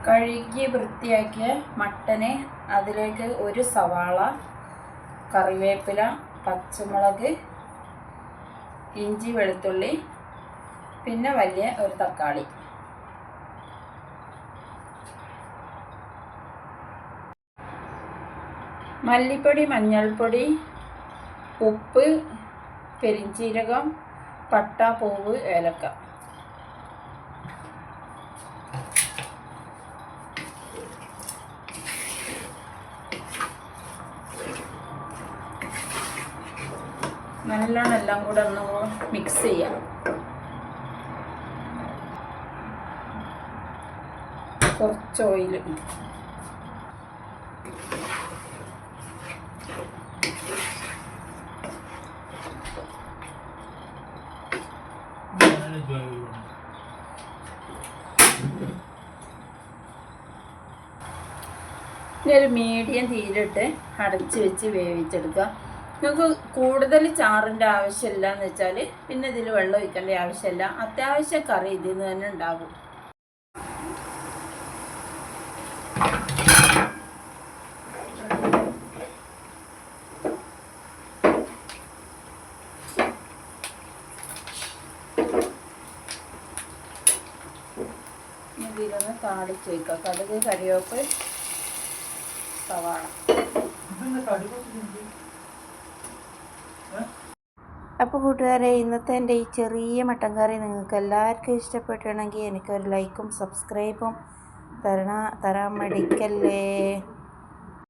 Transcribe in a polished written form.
കഴുകി വൃത്തിയാക്കിയ മട്ടന് അതിലേക്ക് ഒരു സവാള, കറിവേപ്പില, പച്ചമുളക്, ഇഞ്ചി വെളുത്തുള്ളി, പിന്നെ വലിയ ഒരു തക്കാളി. മല്ലിപ്പൊടി, മഞ്ഞൾപ്പൊടി, ഉപ്പ്, പെരിഞ്ചീരകം, പട്ട, പൂവ്, ഏലക്ക. നല്ലോണം എല്ലാം കൂടെ ഒന്ന് മിക്സ് ചെയ്യാം. കുറച്ച് ഓയിൽ, ഇനി ഒരു മീഡിയം തീയിലിട്ട് അടച്ച് വെച്ച് വേവിച്ചെടുക്കുക. നിങ്ങൾക്ക് കൂടുതൽ ചാറിൻ്റെ ആവശ്യമില്ല എന്ന് വെച്ചാൽ പിന്നെ ഇതിൽ വെള്ളം ഒഴിക്കേണ്ട ആവശ്യമില്ല. അത്യാവശ്യം കറി ഇതിൽ നിന്ന് തന്നെ ഉണ്ടാകും. ഇതിലൊന്ന് താളിച്ച് വയ്ക്കുക. കടുക്, കരിവേപ്പ്, സവാള. അപ്പോൾ കൂട്ടുകാരെ, ഇന്നത്തെ എൻ്റെ ഈ ചെറിയ മട്ടൻ കറി നിങ്ങൾക്ക് എല്ലാവർക്കും ഇഷ്ടപ്പെട്ടിട്ടുണ്ടെങ്കിൽ എനിക്കൊരു ലൈക്കും സബ്സ്ക്രൈബും തരാൻ മടിക്കല്ലേ.